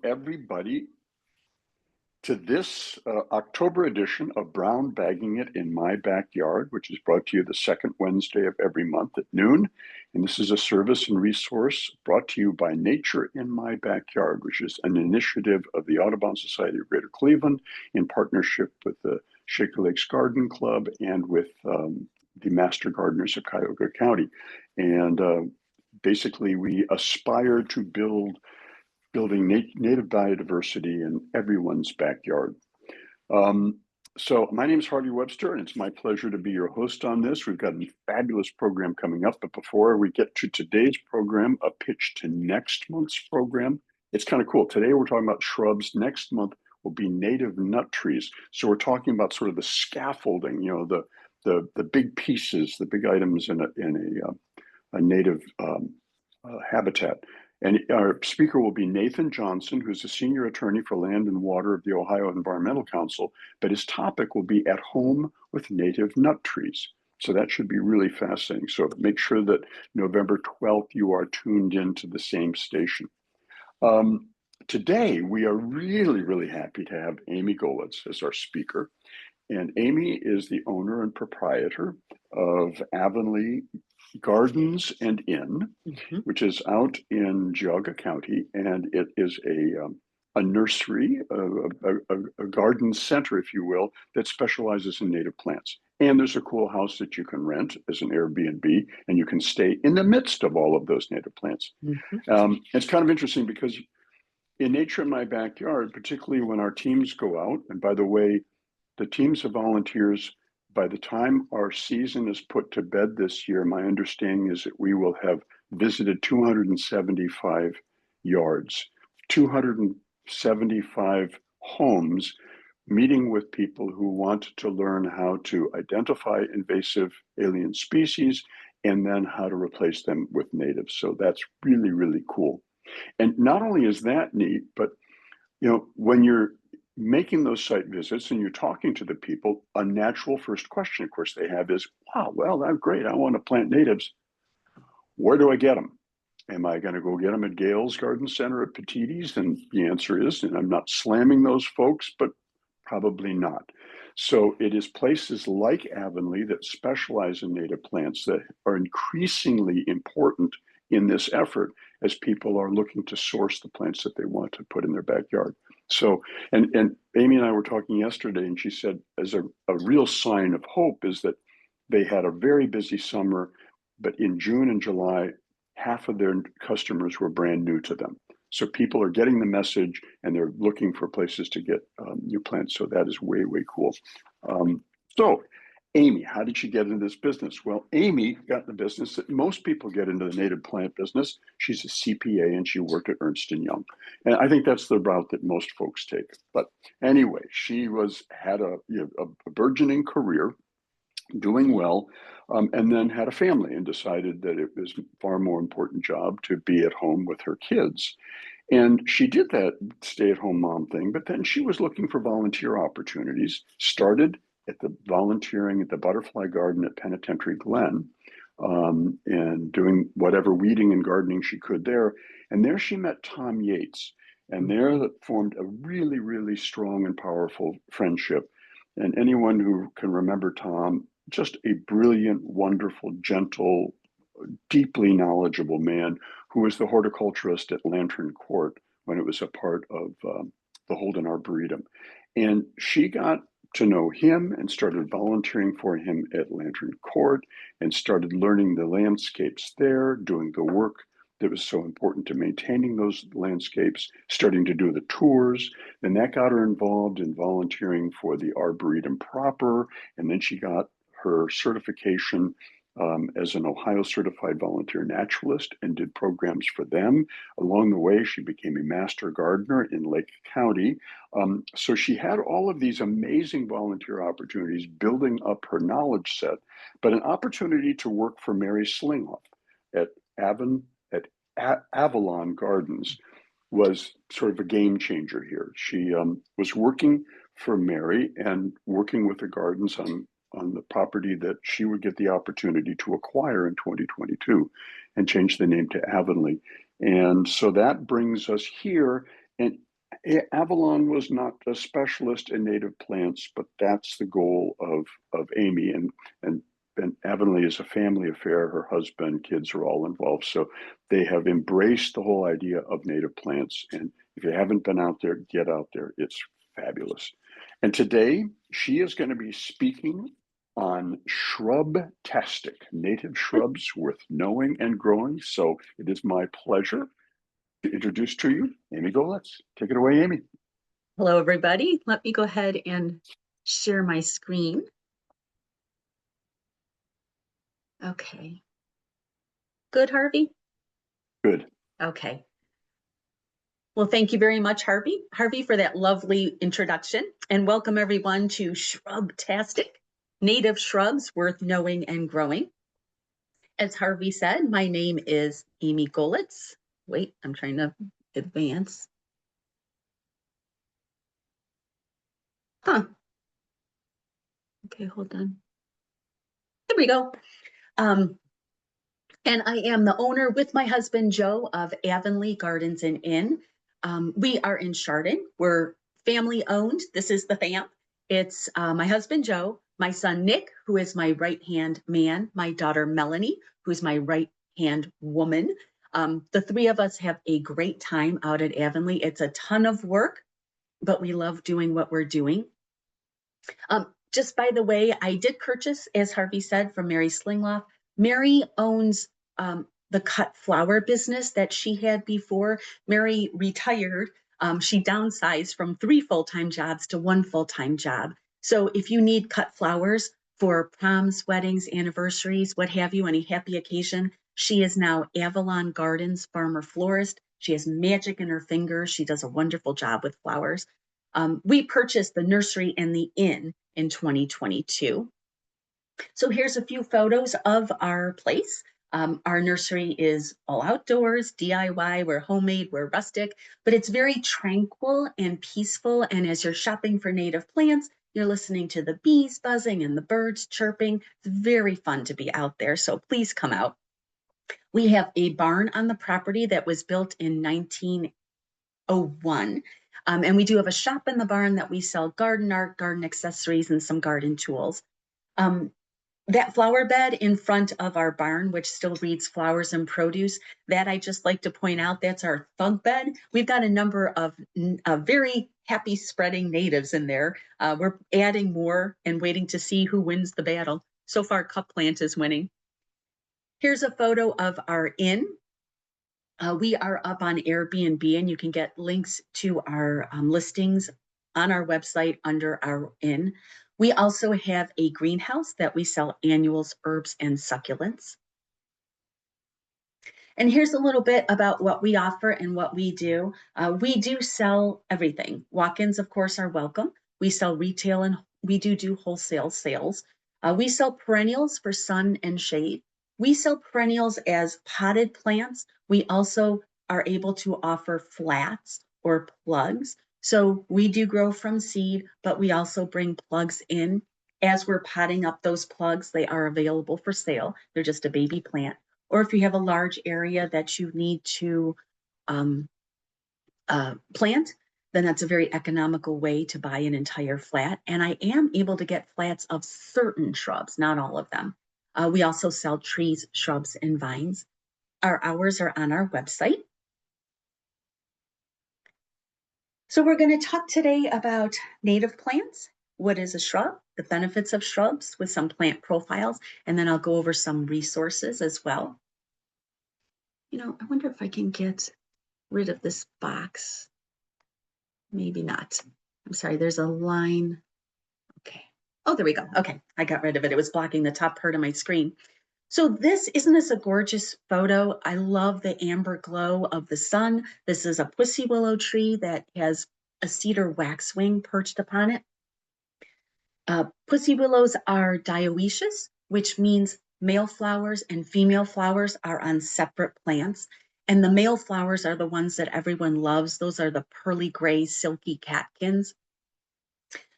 everybody to this October edition of Brown Bagging It in My Backyard, which is brought to you the second Wednesday of every month at noon. And this is a service and resource brought to you by Nature in My Backyard, which is an initiative of the Audubon Society of Greater Cleveland in partnership with the Shaker Lakes Garden Club and with the Master Gardeners of Cuyahoga County. And basically, we aspire to building native biodiversity in everyone's backyard. So my name is Harvey Webster, and it's my pleasure to be your host on this. We've got a fabulous program coming up, but before we get to today's program, a pitch to next month's program. It's kind of cool. Today we're talking about shrubs. Next month will be native nut trees. So we're talking about sort of the scaffolding, the big pieces, the big items in a native habitat. And our speaker will be Nathan Johnson, who's a senior attorney for land and water of the Ohio Environmental Council, but his topic will be at home with native nut trees. So that should be really fascinating. So make sure that November 12th, you are tuned into the same station. Today, we are really, really happy to have Amy Goletz as our speaker. And Amy is the owner and proprietor of Avonlea Gardens and Inn, which is out in Geauga County, and it is a nursery, a garden center, if you will, that specializes in native plants. And there's a cool house that you can rent as an Airbnb, and you can stay in the midst of all of those native plants. It's kind of interesting because in Nature in My Backyard, particularly when our teams go out, and by the way, the teams of volunteers, by the time our season is put to bed this year, my understanding is that we will have visited 275 yards, 275 homes, meeting with people who want to learn how to identify invasive alien species and then how to replace them with natives. So that's really, really cool. And not only is that neat, but when you're making those site visits and you're talking to the people, a natural first question, of course, they have is, wow, well, that's great. I want to plant natives. Where do I get them? Am I going to go get them at Gale's Garden Center at Petiti's? And the answer is, and I'm not slamming those folks, but probably not. So it is places like Avonlea that specialize in native plants that are increasingly important in this effort as people are looking to source the plants that they want to put in their backyard. So, and Amy and I were talking yesterday, and she said, as a real sign of hope is that they had a very busy summer, but in June and July, half of their customers were brand new to them. So people are getting the message and they're looking for places to get new plants. So that is way, way cool. So Amy, how did she get into this business? Well, Amy got in the business that most people get into the native plant business. She's a CPA and she worked at Ernst & Young. And I think that's the route that most folks take. But anyway, she had a burgeoning career, doing well, and then had a family and decided that it was a far more important job to be at home with her kids. And she did that stay-at-home mom thing, but then she was looking for volunteer opportunities, started at the volunteering at the Butterfly Garden at Penitentiary Glen, and doing whatever weeding and gardening she could there. And there she met Tom Yates, and there formed a really, really strong and powerful friendship. And anyone who can remember Tom, just a brilliant, wonderful, gentle, deeply knowledgeable man who was the horticulturist at Lantern Court when it was a part of the Holden Arboretum. And she got to know him and started volunteering for him at Lantern Court and started learning the landscapes there, doing the work that was so important to maintaining those landscapes, starting to do the tours. And that got her involved in volunteering for the Arboretum proper. And then she got her certification as an Ohio Certified Volunteer Naturalist and did programs for them. Along the way, she became a master gardener in Lake County. So she had all of these amazing volunteer opportunities building up her knowledge set, but an opportunity to work for Mary Slinghoff at Avalon Gardens was sort of a game changer here. She was working for Mary and working with the gardens on the property that she would get the opportunity to acquire in 2022 and change the name to Avonlea. And so that brings us here. And Avalon was not a specialist in native plants, but that's the goal of Amy. And Avonlea is a family affair. Her husband, kids are all involved. So they have embraced the whole idea of native plants. And if you haven't been out there, get out there. It's fabulous. And today she is going to be speaking on Shrub-tastic, native shrubs worth knowing and growing. So it is my pleasure to introduce to you Amy Goletz. Take it away, Amy. Hello, everybody. Let me go ahead and share my screen. Okay. Good, Harvey? Good. Okay. Well, thank you very much, Harvey, for that lovely introduction. And welcome everyone to Shrub-tastic, native shrubs worth knowing and growing. As Harvey said, my name is Amy Goletz. Wait, I'm trying to advance. Okay, hold on. There we go. And I am the owner with my husband, Joe, of Avonlea Gardens and Inn. We are in Chardon. We're family owned. This is the fam. It's my husband, Joe, my son, Nick, who is my right-hand man, my daughter, Melanie, who's my right-hand woman. The three of us have a great time out at Avonlea. It's a ton of work, but we love doing what we're doing. Just by the way, I did purchase, as Harvey said, from Mary Slingloff. Mary owns the cut flower business that she had before. Mary retired. She downsized from 3 full-time jobs to 1 full-time job. So if you need cut flowers for proms, weddings, anniversaries, what have you, any happy occasion, she is now Avalon Gardens farmer florist. She has magic in her fingers. She does a wonderful job with flowers. We purchased the nursery and the inn in 2022. So here's a few photos of our place. Our nursery is all outdoors, DIY, we're homemade, we're rustic, but it's very tranquil and peaceful. And as you're shopping for native plants, you're listening to the bees buzzing and the birds chirping. It's very fun to be out there, so please come out. We have a barn on the property that was built in 1901. And we do have a shop in the barn that we sell garden art, garden accessories, and some garden tools. That flower bed in front of our barn, which still reads flowers and produce, that I just like to point out, that's our thug bed. We've got a number of very happy spreading natives in there. We're adding more and waiting to see who wins the battle. So far, cup plant is winning. Here's a photo of our inn. We are up on Airbnb, and you can get links to our listings on our website under our inn. We also have a greenhouse that we sell annuals, herbs, and succulents. And here's a little bit about what we offer and what we do. We do sell everything. Walk-ins, of course, are welcome. We sell retail and we do wholesale sales. We sell perennials for sun and shade. We sell perennials as potted plants. We also are able to offer flats or plugs. So we do grow from seed, but we also bring plugs in. As we're potting up those plugs, they are available for sale. They're just a baby plant. Or if you have a large area that you need to plant, then that's a very economical way to buy an entire flat. And I am able to get flats of certain shrubs, not all of them. We also sell trees, shrubs, and vines. Our hours are on our website. So we're going to talk today about native plants. What is a shrub? The benefits of shrubs with some plant profiles, and then I'll go over some resources as well. You know, I wonder if I can get rid of this box. Maybe not. I'm sorry, there's a line. Okay. Oh, there we go. Okay, I got rid of it. It was blocking the top part of my screen. So isn't this a gorgeous photo? I love the amber glow of the sun. This is a pussy willow tree that has a cedar waxwing perched upon it. Pussy willows are dioecious, which means male flowers and female flowers are on separate plants. And the male flowers are the ones that everyone loves. Those are the pearly gray, silky catkins.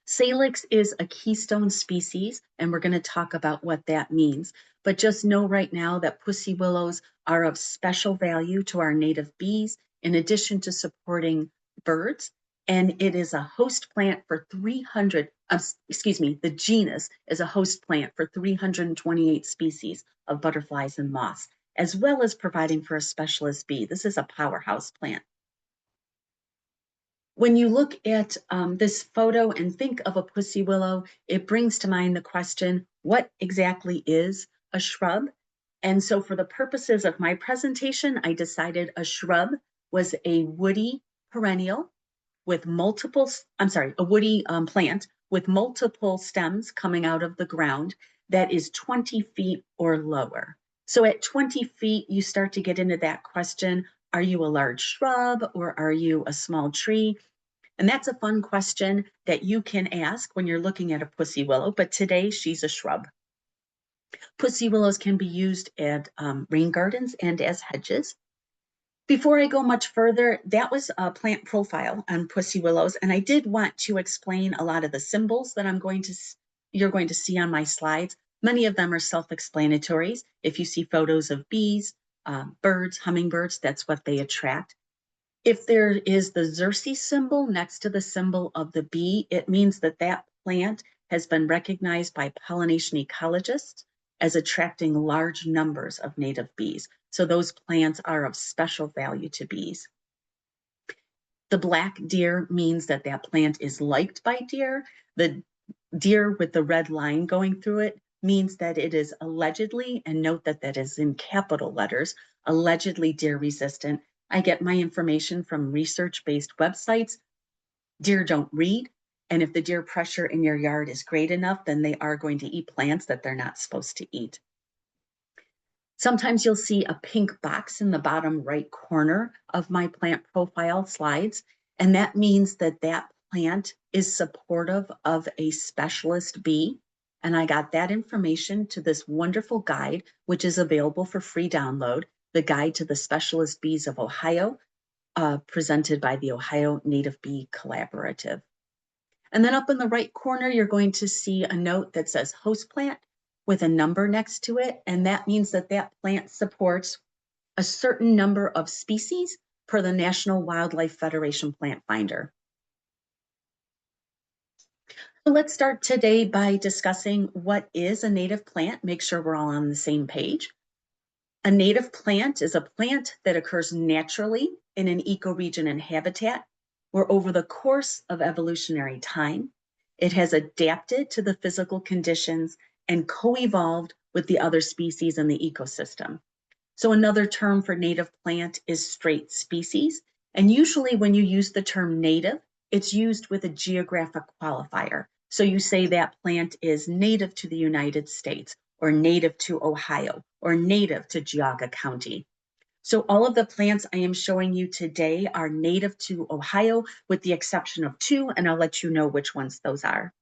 Salix is a keystone species, and we're going to talk about what that means. But just know right now that pussy willows are of special value to our native bees. In addition to supporting birds, and it is a host plant for 300, the genus is a host plant for 328 species of butterflies and moths, as well as providing for a specialist bee. This is a powerhouse plant. When you look at this photo and think of a pussy willow, it brings to mind the question, what exactly is a shrub? And so for the purposes of my presentation, I decided a shrub was a woody perennial with multiple, a woody plant with multiple stems coming out of the ground that is 20 feet or lower. So at 20 feet, you start to get into that question, are you a large shrub or are you a small tree? And that's a fun question that you can ask when you're looking at a pussy willow, but today she's a shrub. Pussy willows can be used at rain gardens and as hedges. Before I go much further, that was a plant profile on pussy willows, and I did want to explain a lot of the symbols that you're going to see on my slides. Many of them are self-explanatory. If you see photos of bees, birds, hummingbirds, that's what they attract. If there is the Xerces symbol next to the symbol of the bee, it means that that plant has been recognized by pollination ecologists as attracting large numbers of native bees. So those plants are of special value to bees. The black deer means that that plant is liked by deer. The deer with the red line going through it means that it is allegedly, and note that that is in capital letters, allegedly deer resistant. I get my information from research-based websites. Deer don't read, and if the deer pressure in your yard is great enough, then they are going to eat plants that they're not supposed to eat. Sometimes you'll see a pink box in the bottom right corner of my plant profile slides, and that means that that plant is supportive of a specialist bee. And I got that information to this wonderful guide, which is available for free download, the Guide to the Specialist Bees of Ohio, presented by the Ohio Native Bee Collaborative. And then up in the right corner, you're going to see a note that says host plant with a number next to it. And that means that that plant supports a certain number of species per the National Wildlife Federation Plant Finder. So let's start today by discussing what is a native plant. Make sure we're all on the same page. A native plant is a plant that occurs naturally in an ecoregion and habitat, where over the course of evolutionary time, it has adapted to the physical conditions and co-evolved with the other species in the ecosystem. So another term for native plant is straight species. And usually when you use the term native, it's used with a geographic qualifier. So you say that plant is native to the United States, or native to Ohio, or native to Geauga County. So all of the plants I am showing you today are native to Ohio, with the exception of two, and I'll let you know which ones those are.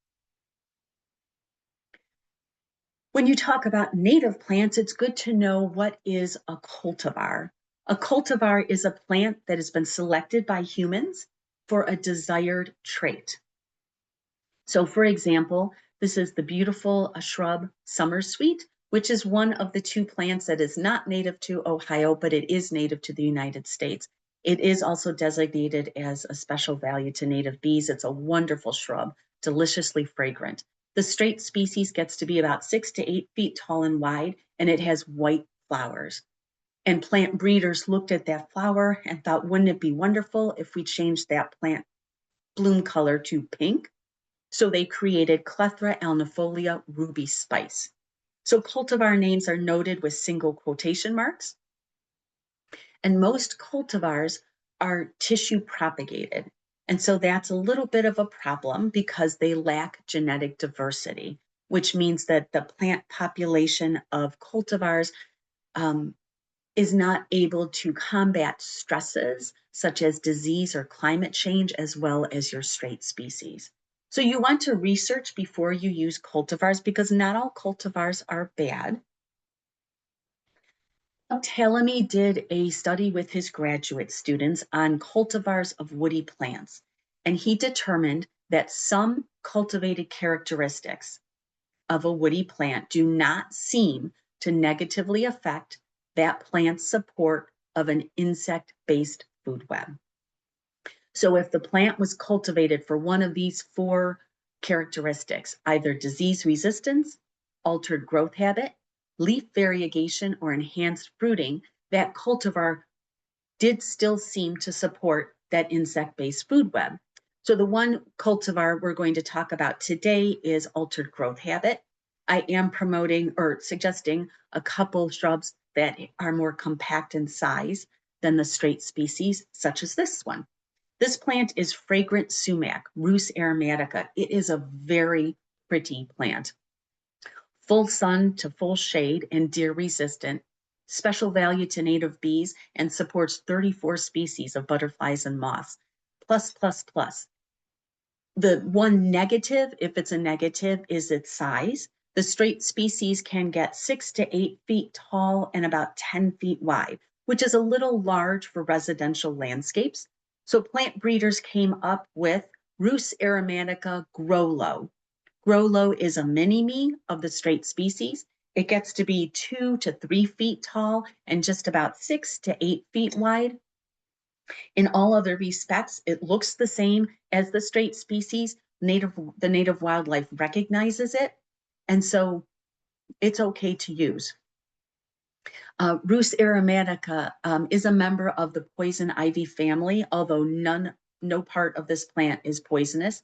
When you talk about native plants, it's good to know what is a cultivar. A cultivar is a plant that has been selected by humans for a desired trait. So for example, this is the beautiful shrub summer sweet, which is one of the two plants that is not native to Ohio, but it is native to the United States. It is also designated as a special value to native bees. It's a wonderful shrub, deliciously fragrant. The straight species gets to be about 6 to 8 feet tall and wide, and it has white flowers. And plant breeders looked at that flower and thought, wouldn't it be wonderful if we changed that plant bloom color to pink? So they created Clethra alnifolia ruby spice. So cultivar names are noted with single quotation marks. And most cultivars are tissue propagated. And so that's a little bit of a problem because they lack genetic diversity, which means that the plant population of cultivars is not able to combat stresses such as disease or climate change, as well as your straight species. So you want to research before you use cultivars, because not all cultivars are bad. Talamy did a study with his graduate students on cultivars of woody plants, and he determined that some cultivated characteristics of a woody plant do not seem to negatively affect that plant's support of an insect-based food web. So if the plant was cultivated for one of these four characteristics, either disease resistance, altered growth habit, leaf variegation, or enhanced fruiting, that cultivar did still seem to support that insect-based food web. So the one cultivar we're going to talk about today is altered growth habit. I am promoting or suggesting a couple shrubs that are more compact in size than the straight species, such as this one. This plant is fragrant sumac, Rhus aromatica. It is a very pretty plant. Full sun to full shade and deer resistant, special value to native bees, and supports 34 species of butterflies and moths. Plus, plus, plus. The one negative, if it's a negative, is its size. The straight species can get 6 to 8 feet tall and about 10 feet wide, which is a little large for residential landscapes. So plant breeders came up with Rhus aromatica Grow Low. Grow Low is a mini-me of the straight species. It gets to be 2 to 3 feet tall and just about 6 to 8 feet wide. In all other respects, it looks the same as the straight species. The native wildlife recognizes it, and so it's okay to use. Rhus aromatica is a member of the poison ivy family, although no part of this plant is poisonous.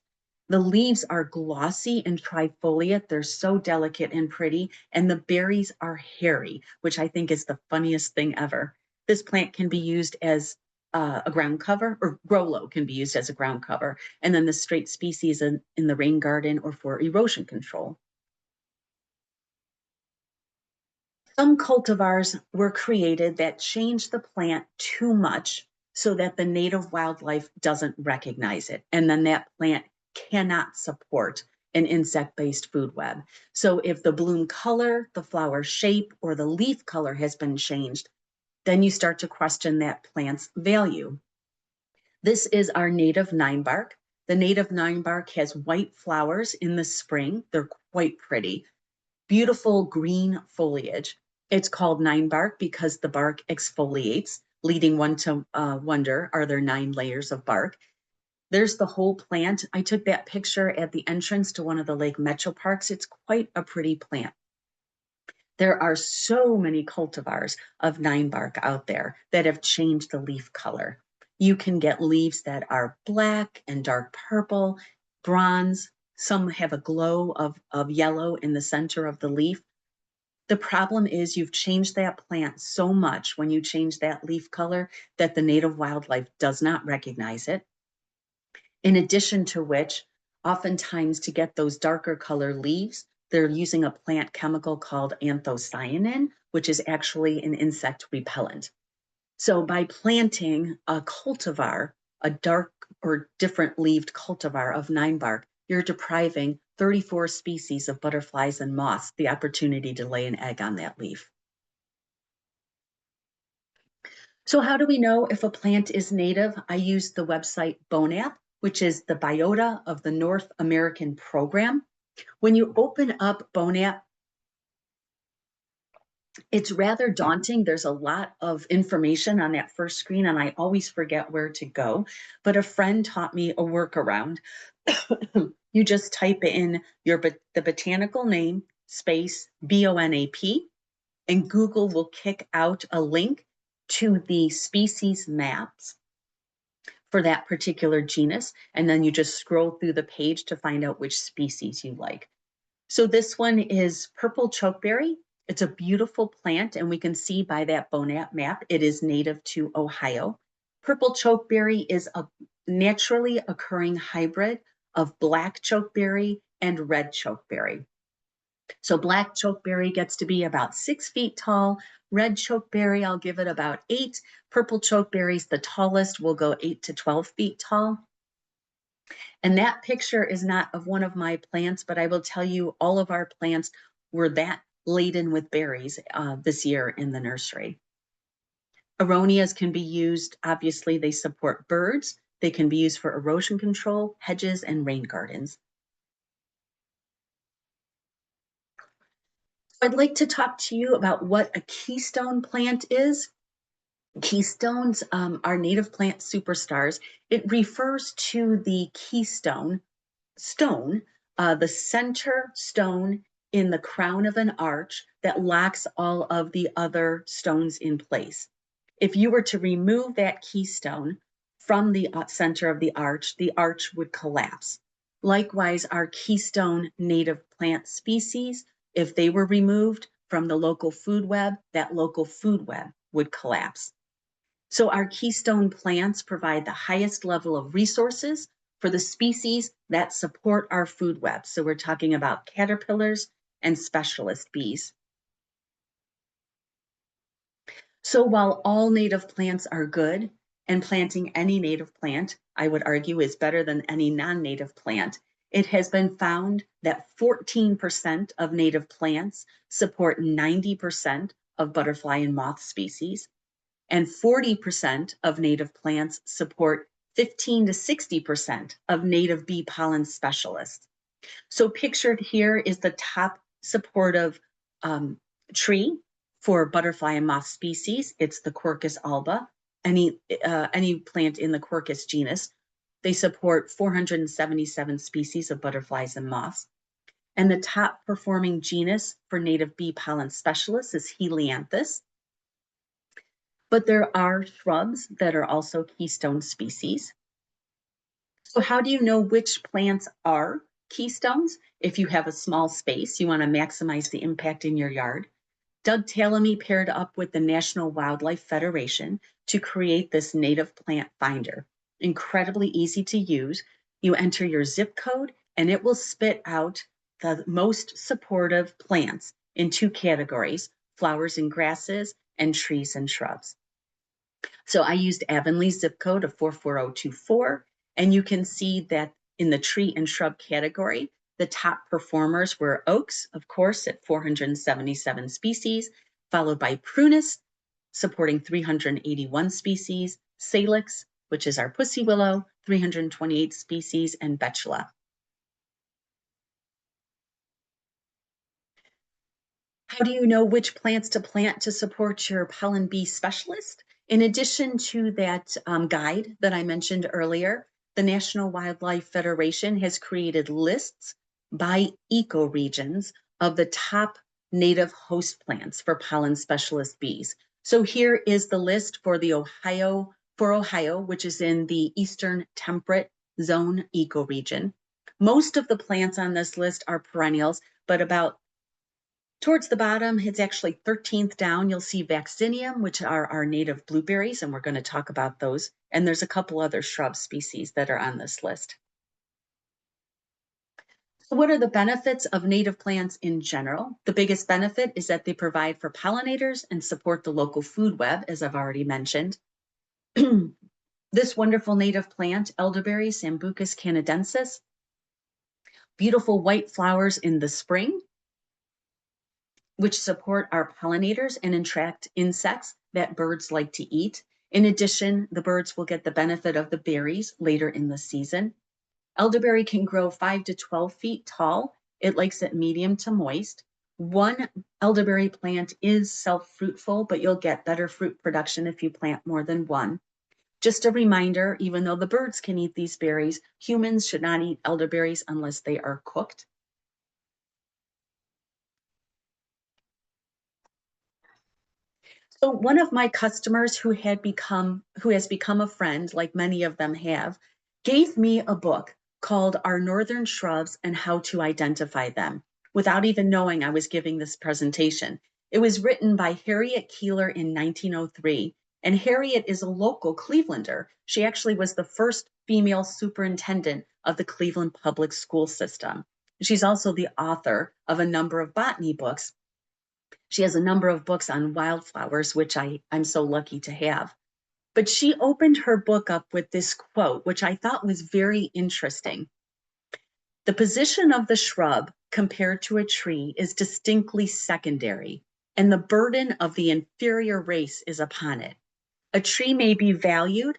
The leaves are glossy and trifoliate. They're so delicate and pretty, and the berries are hairy, which I think is the funniest thing ever. This plant can be used as a ground cover, or Grow Low can be used as a ground cover, and then the straight species in the rain garden or for erosion control. Some cultivars were created that change the plant too much so that the native wildlife doesn't recognize it. And then that plant cannot support an insect-based food web. So if the bloom color, the flower shape, or the leaf color has been changed, then you start to question that plant's value. This is our native ninebark. The native ninebark has white flowers in the spring. They're quite pretty. Beautiful green foliage. It's called ninebark because the bark exfoliates, leading one to wonder, are there 9 layers of bark? There's the whole plant. I took that picture at the entrance to one of the Lake Metro parks. It's quite a pretty plant. There are so many cultivars of ninebark out there that have changed the leaf color. You can get leaves that are black and dark purple, bronze. Some have a glow of yellow in the center of the leaf. The problem is you've changed that plant so much when you change that leaf color that the native wildlife does not recognize it. In addition to which, oftentimes to get those darker color leaves, they're using a plant chemical called anthocyanin, which is actually an insect repellent. So by planting a cultivar, a dark or different leaved cultivar of ninebark, you're depriving 34 species of butterflies and moths the opportunity to lay an egg on that leaf. So how do we know if a plant is native? I use the website BONAP, which is the Biota of the North American Program. When you open up BONAP, it's rather daunting. There's a lot of information on that first screen, and I always forget where to go. But a friend taught me a workaround. You just type in the botanical name, space BONAP, and Google will kick out a link to the species maps for that particular genus. And then you just scroll through the page to find out which species you like. So this one is purple chokeberry. It's a beautiful plant, and we can see by that BONAP map, it is native to Ohio. Purple chokeberry is a naturally occurring hybrid of black chokeberry and red chokeberry. So black chokeberry gets to be about 6 feet tall. Red chokeberry, I'll give it about 8. Purple chokeberry's the tallest, will go 8 to 12 feet tall. And that picture is not of one of my plants, but I will tell you all of our plants were that laden with berries this year in the nursery. Aronias can be used, obviously they support birds. They can be used for erosion control, hedges, and rain gardens. I'd like to talk to you about what a keystone plant is. Keystones are native plant superstars. It refers to the keystone stone, the center stone in the crown of an arch that locks all of the other stones in place. If you were to remove that keystone from the center of the arch would collapse. Likewise, our keystone native plant species, if they were removed from the local food web, that local food web would collapse. So our keystone plants provide the highest level of resources for the species that support our food web. So we're talking about caterpillars and specialist bees. So while all native plants are good, and planting any native plant, I would argue, is better than any non-native plant, it has been found that 14% of native plants support 90% of butterfly and moth species, and 40% of native plants support 15 to 60% of native bee pollen specialists. So pictured here is the top supportive tree for butterfly and moth species. It's the Quercus alba. Any plant in the Quercus genus. They support 477 species of butterflies and moths. And the top performing genus for native bee pollen specialists is Helianthus. But there are shrubs that are also keystone species. So how do you know which plants are keystones? If you have a small space, you want to maximize the impact in your yard. Doug Tallamy paired up with the National Wildlife Federation to create this native plant finder. Incredibly easy to use. You enter your zip code and it will spit out the most supportive plants in two categories: flowers and grasses, and trees and shrubs. So I used Avonlea zip code of 44024, and you can see that in the tree and shrub category, the top performers were oaks, of course, at 477 species, followed by prunus, supporting 381 species, salix, which is our pussy willow, 328 species, and betula. How do you know which plants to plant to support your pollen bee specialist? In addition to that guide that I mentioned earlier, the National Wildlife Federation has created lists by ecoregions of the top native host plants for pollen specialist bees. So here is the list for Ohio, which is in the Eastern Temperate Zone ecoregion. Most of the plants on this list are perennials, but about towards the bottom, it's actually 13th down, you'll see vaccinium, which are our native blueberries, and we're going to talk about those. And there's a couple other shrub species that are on this list. So what are the benefits of native plants in general? The biggest benefit is that they provide for pollinators and support the local food web, as I've already mentioned. This wonderful native plant, elderberry, Sambucus canadensis, beautiful white flowers in the spring, which support our pollinators and attract insects that birds like to eat. In addition, the birds will get the benefit of the berries later in the season. Elderberry can grow 5 to 12 feet tall. It likes it medium to moist. One elderberry plant is self-fruitful, but you'll get better fruit production if you plant more than one. Just a reminder, even though the birds can eat these berries, humans should not eat elderberries unless they are cooked. So one of my customers who has become a friend, like many of them have, gave me a book called Our Northern Shrubs and How to Identify Them, without even knowing I was giving this presentation. It was written by Harriet Keeler in 1903, and Harriet is a local Clevelander. She actually was the first female superintendent of the Cleveland public school system. She's also the author of a number of botany books. She has a number of books on wildflowers, which I'm so lucky to have. But she opened her book up with this quote, which I thought was very interesting. The position of the shrub compared to a tree is distinctly secondary, and the burden of the inferior race is upon it. A tree may be valued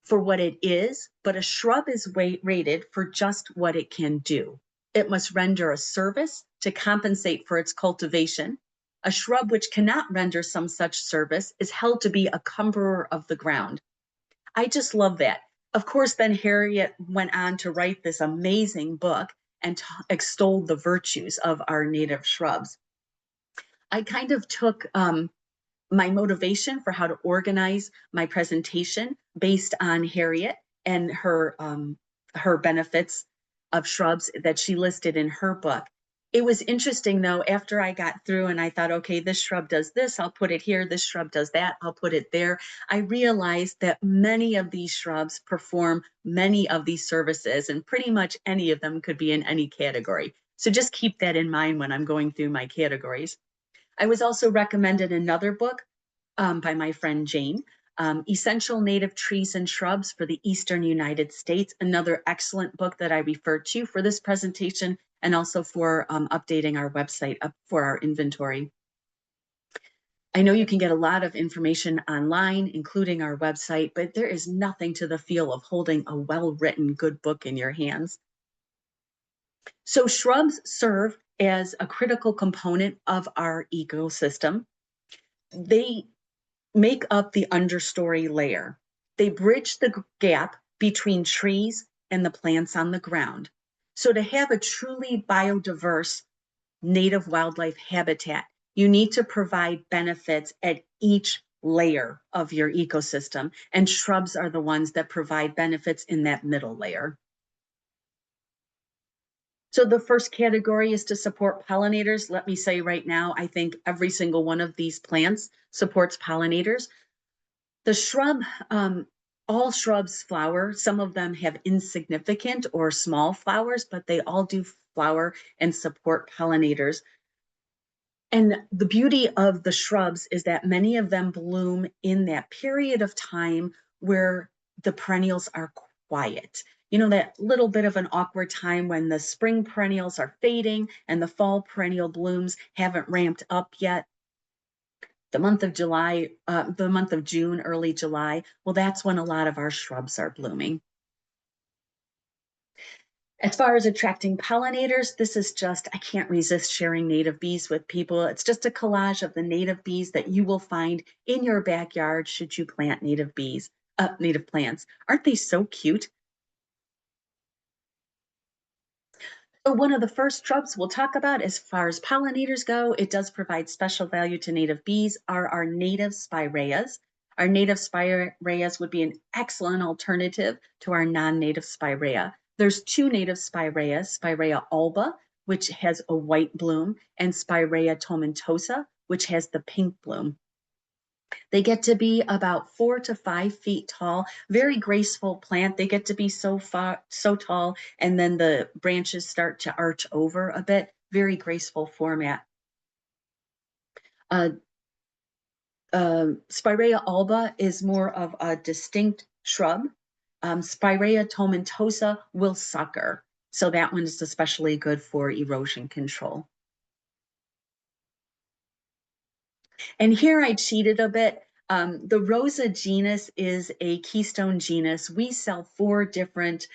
for what it is, but a shrub is rated for just what it can do. It must render a service to compensate for its cultivation. A shrub which cannot render some such service is held to be a cumberer of the ground. I just love that. Of course, then Harriet went on to write this amazing book and extolled the virtues of our native shrubs. I kind of took my motivation for how to organize my presentation based on Harriet and her benefits of shrubs that she listed in her book. It was interesting though, after I got through and I thought, okay, this shrub does this, I'll put it here, this shrub does that, I'll put it there. I realized that many of these shrubs perform many of these services, and pretty much any of them could be in any category. So just keep that in mind when I'm going through my categories. I was also recommended another book by my friend Jane, Essential Native Trees and Shrubs for the Eastern United States, another excellent book that I referred to for this presentation and also for updating our website up for our inventory. I know you can get a lot of information online, including our website, but there is nothing to the feel of holding a well-written good book in your hands. So shrubs serve as a critical component of our ecosystem. They make up the understory layer. They bridge the gap between trees and the plants on the ground. So to have a truly biodiverse native wildlife habitat, you need to provide benefits at each layer of your ecosystem, and shrubs are the ones that provide benefits in that middle layer. So the first category is to support pollinators. Let me say right now, I think every single one of these plants supports pollinators. The shrub, all shrubs flower. Some of them have insignificant or small flowers, but they all do flower and support pollinators. And the beauty of the shrubs is that many of them bloom in that period of time where the perennials are quiet. You know, that little bit of an awkward time when the spring perennials are fading and the fall perennial blooms haven't ramped up yet. The month of July, the month of June, early July, well, that's when a lot of our shrubs are blooming. As far as attracting pollinators, this is just, I can't resist sharing native bees with people. It's just a collage of the native bees that you will find in your backyard should you plant native bees, native plants. Aren't they so cute? So one of the first shrubs we'll talk about as far as pollinators go, it does provide special value to native bees, are our native spireas. Our native spireas would be an excellent alternative to our non-native spirea. There's two native spireas, Spirea alba, which has a white bloom, and Spirea tomentosa, which has the pink bloom. They get to be about 4 to 5 feet tall, very graceful plant. They get to be so tall, and then the branches start to arch over a bit. Very graceful format. Spirea alba is more of a distinct shrub. Spirea tomentosa will sucker, so that one is especially good for erosion control. And here I cheated a bit. The Rosa genus is a keystone genus. We sell 4 different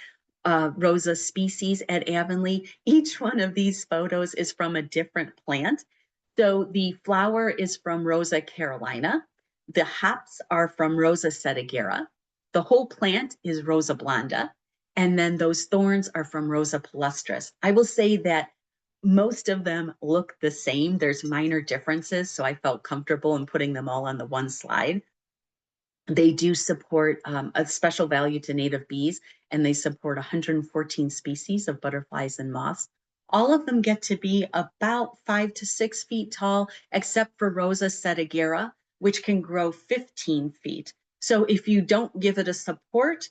Rosa species at Avonlea. Each one of these photos is from a different plant. So the flower is from Rosa carolina. The hops are from Rosa setigera. The whole plant is Rosa blonda. And then those thorns are from Rosa palustris. I will say that most of them look the same. There's minor differences, so I felt comfortable in putting them all on the one slide. They do support a special value to native bees, and they support 114 species of butterflies and moths. All of them get to be about 5 to 6 feet tall, except for Rosa setigera, which can grow 15 feet. So if you don't give it a support,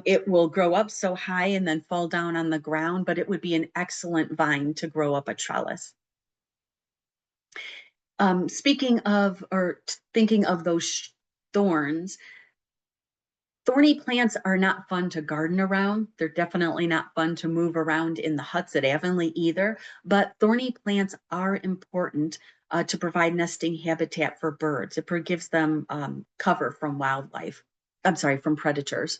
it will grow up so high and then fall down on the ground, but it would be an excellent vine to grow up a trellis. Speaking of, or thinking of those thorns, thorny plants are not fun to garden around. They're definitely not fun to move around in the huts at Avonlea either, but thorny plants are important to provide nesting habitat for birds. It gives them cover from wildlife. I'm sorry, from predators.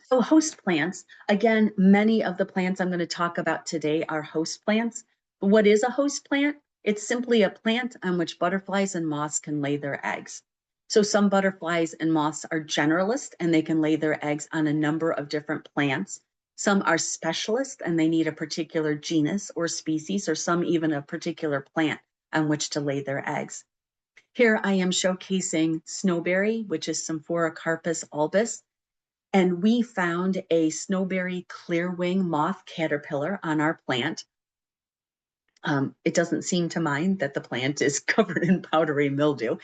So host plants, again, many of the plants I'm going to talk about today are host plants. What is a host plant? It's simply a plant on which butterflies and moths can lay their eggs. So some butterflies and moths are generalists and they can lay their eggs on a number of different plants. Some are specialists and they need a particular genus or species, or some even a particular plant on which to lay their eggs. Here I am showcasing snowberry, which is Symphoricarpus albus. And we found a snowberry clearwing moth caterpillar on our plant. It doesn't seem to mind that the plant is covered in powdery mildew. It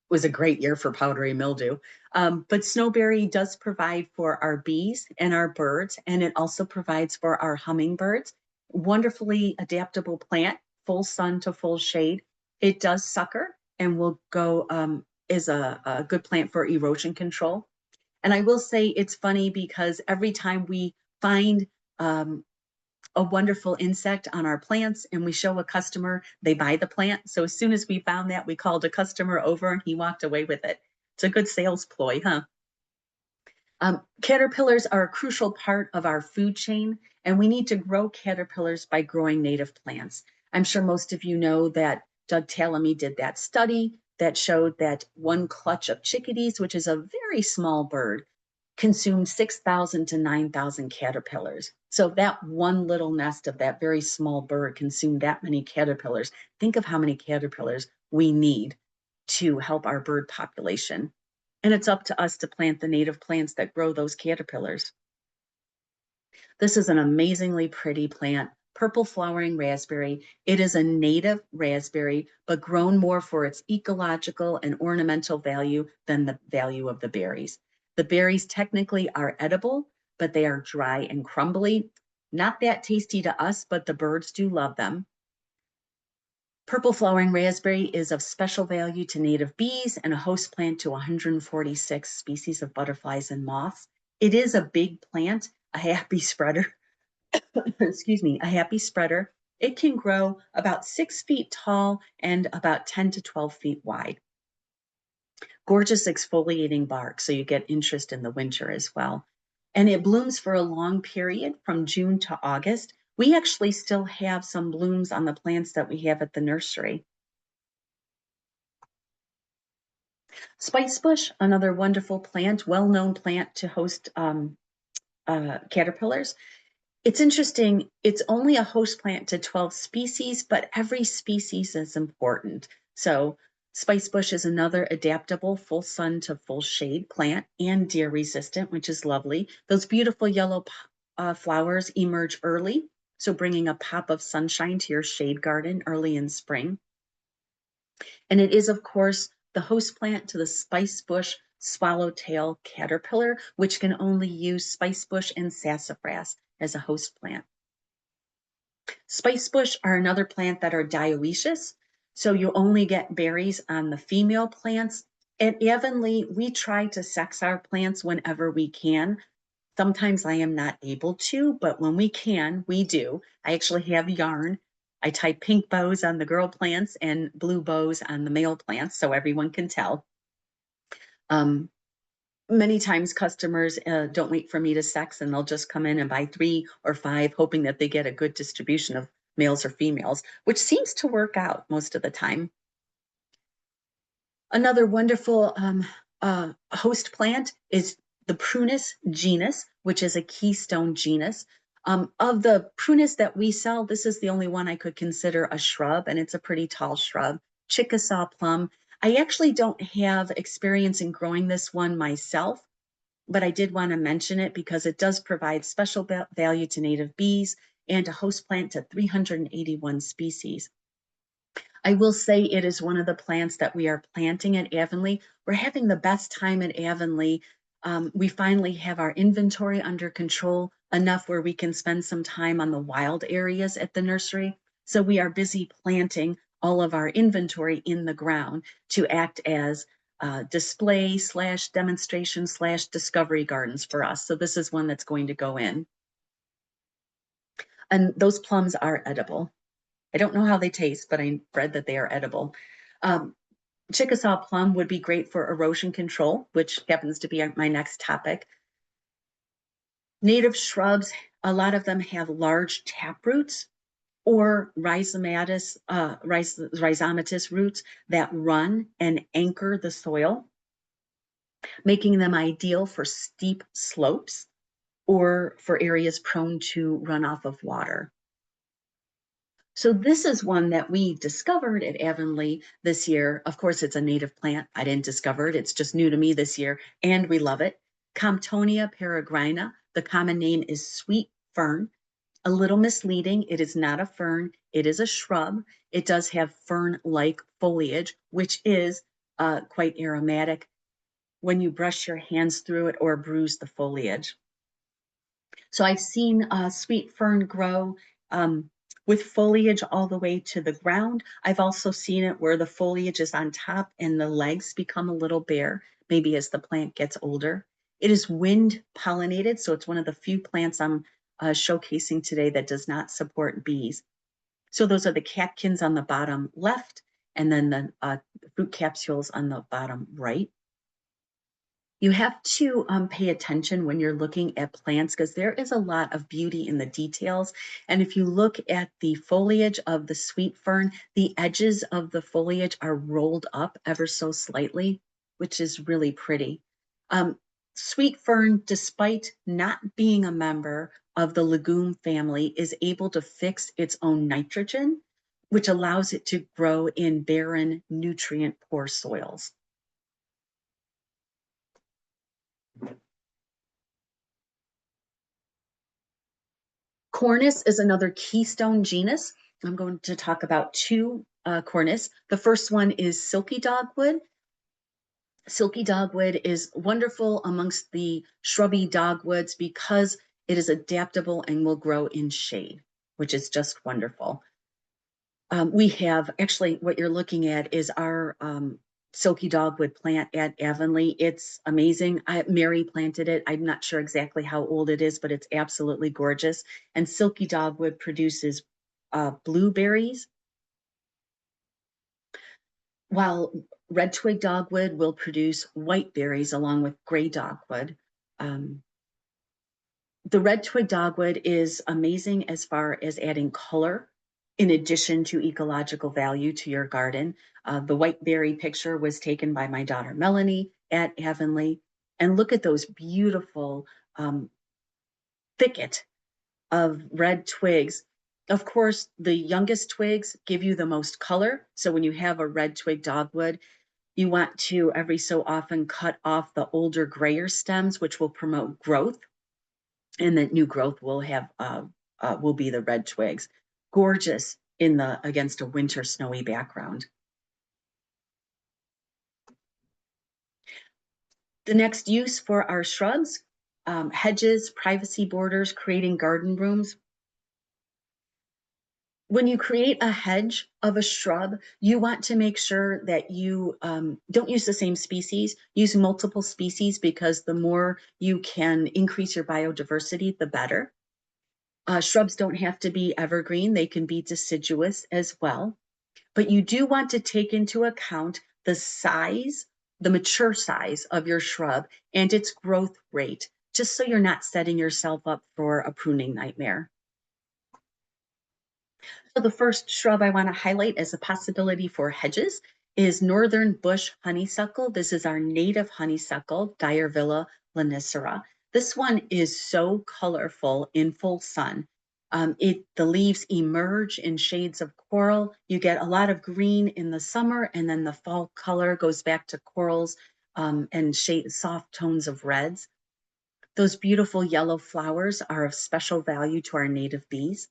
was a great year for powdery mildew. But snowberry does provide for our bees and our birds, and it also provides for our hummingbirds. Wonderfully adaptable plant, full sun to full shade. It does sucker and will go, is a good plant for erosion control. And I will say it's funny because every time we find a wonderful insect on our plants and we show a customer, they buy the plant. So as soon as we found that, we called a customer over and he walked away with it. It's a good sales ploy, huh? Caterpillars are a crucial part of our food chain, and we need to grow caterpillars by growing native plants. I'm sure most of you know that Doug Tallamy did that study that showed that one clutch of chickadees, which is a very small bird, consumed 6,000 to 9,000 caterpillars. So that one little nest of that very small bird consumed that many caterpillars. Think of how many caterpillars we need to help our bird population. And it's up to us to plant the native plants that grow those caterpillars. This is an amazingly pretty plant, purple flowering raspberry. It is a native raspberry, but grown more for its ecological and ornamental value than the value of the berries. The berries technically are edible, but they are dry and crumbly. Not that tasty to us, but the birds do love them. Purple flowering raspberry is of special value to native bees and a host plant to 146 species of butterflies and moths. It is a big plant, a happy spreader. Excuse me, a happy spreader. It can grow about 6 feet tall and about 10 to 12 feet wide. Gorgeous exfoliating bark, so you get interest in the winter as well. And it blooms for a long period from June to August. We actually still have some blooms on the plants that we have at the nursery. Spicebush, another wonderful plant, well-known plant to host caterpillars. It's interesting, it's only a host plant to 12 species, but every species is important. So spicebush is another adaptable full sun to full shade plant and deer resistant, which is lovely. Those beautiful yellow flowers emerge early, so bringing a pop of sunshine to your shade garden early in spring. And it is, of course, the host plant to the spicebush swallowtail caterpillar, which can only use spicebush and sassafras as a host plant. Spicebush are another plant that are dioecious, so you only get berries on the female plants. At Avonlea, we try to sex our plants whenever we can. Sometimes I am not able to, but when we can, we do. I actually have yarn. I tie pink bows on the girl plants and blue bows on the male plants so everyone can tell. Many times customers don't wait for me to sex and they'll just come in and buy 3 or 5, hoping that they get a good distribution of males or females, which seems to work out most of the time. Another wonderful host plant is the Prunus genus, which is a keystone genus. Of the Prunus that we sell, this is the only one I could consider a shrub, and it's a pretty tall shrub. Chickasaw plum. I actually don't have experience in growing this one myself, but I did want to mention it because it does provide special value to native bees and a host plant to 381 species. I will say it is one of the plants that we are planting at Avonlea. We're having the best time at Avonlea. We finally have our inventory under control enough where we can spend some time on the wild areas at the nursery. So we are busy planting all of our inventory in the ground to act as display / demonstration / discovery gardens for us. So this is one that's going to go in. And those plums are edible. I don't know how they taste, but I read that they are edible. Chickasaw plum would be great for erosion control, which happens to be my next topic. Native shrubs, a lot of them have large tap roots. or rhizomatous roots that run and anchor the soil, making them ideal for steep slopes or for areas prone to runoff of water. So this is one that we discovered at Avonlea this year. Of course, it's a native plant. I didn't discover it. It's just new to me this year, and we love it. Comptonia peregrina. The common name is sweet fern. A little misleading. It is not a fern. It is a shrub. It does have fern-like foliage, which is quite aromatic when you brush your hands through it or bruise the foliage. So I've seen sweet fern grow with foliage all the way to the ground. I've also seen it where the foliage is on top and the legs become a little bare, maybe as the plant gets older. It is wind pollinated, so it's one of the few plants I'm showcasing today that does not support bees. So those are the catkins on the bottom left, and then the fruit capsules on the bottom right. You have to pay attention when you're looking at plants because there is a lot of beauty in the details. And if you look at the foliage of the sweet fern, the edges of the foliage are rolled up ever so slightly, which is really pretty. Sweet fern, despite not being a member of the legume family, is able to fix its own nitrogen, which allows it to grow in barren, nutrient-poor soils. Cornus is another keystone genus. I'm going to talk about two cornus. The first one is silky dogwood. Silky dogwood is wonderful amongst the shrubby dogwoods because it is adaptable and will grow in shade, which is just wonderful. We have actually what you're looking at is our silky dogwood plant at Avonlea. It's amazing. Mary planted it. I'm not sure exactly how old it is, but it's absolutely gorgeous. And silky dogwood produces blueberries, while red twig dogwood will produce white berries along with gray dogwood. The red twig dogwood is amazing as far as adding color in addition to ecological value to your garden. The white berry picture was taken by my daughter Melanie at Avonlea. And look at those beautiful thicket of red twigs. Of course, the youngest twigs give you the most color. So when you have a red twig dogwood, you want to every so often cut off the older grayer stems, which will promote growth. And the new growth will have will be the red twigs. Gorgeous against a winter snowy background. The next use for our shrubs, hedges, privacy borders, creating garden rooms. When you create a hedge of a shrub, you want to make sure that you don't use the same species, use multiple species, because the more you can increase your biodiversity, the better. Shrubs don't have to be evergreen, they can be deciduous as well. But you do want to take into account the size, the mature size of your shrub and its growth rate, just so you're not setting yourself up for a pruning nightmare. So the first shrub I want to highlight as a possibility for hedges is northern bush honeysuckle. This is our native honeysuckle, Dyervilla lanicera. This one is so colorful in full sun. The leaves emerge in shades of coral. You get a lot of green in the summer, and then the fall color goes back to corals and soft tones of reds. Those beautiful yellow flowers are of special value to our native bees.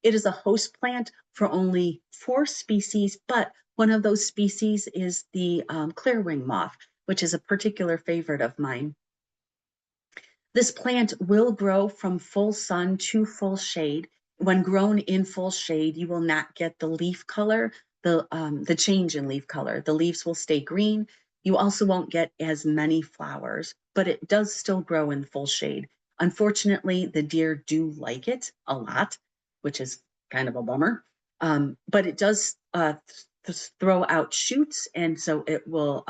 It is a host plant for only 4 species, but one of those species is the clearwing moth, which is a particular favorite of mine. This plant will grow from full sun to full shade. When grown in full shade, you will not get the leaf color, the change in leaf color. The leaves will stay green. You also won't get as many flowers, but it does still grow in full shade. Unfortunately, the deer do like it a lot, which is kind of a bummer. But it does throw out shoots, and so it will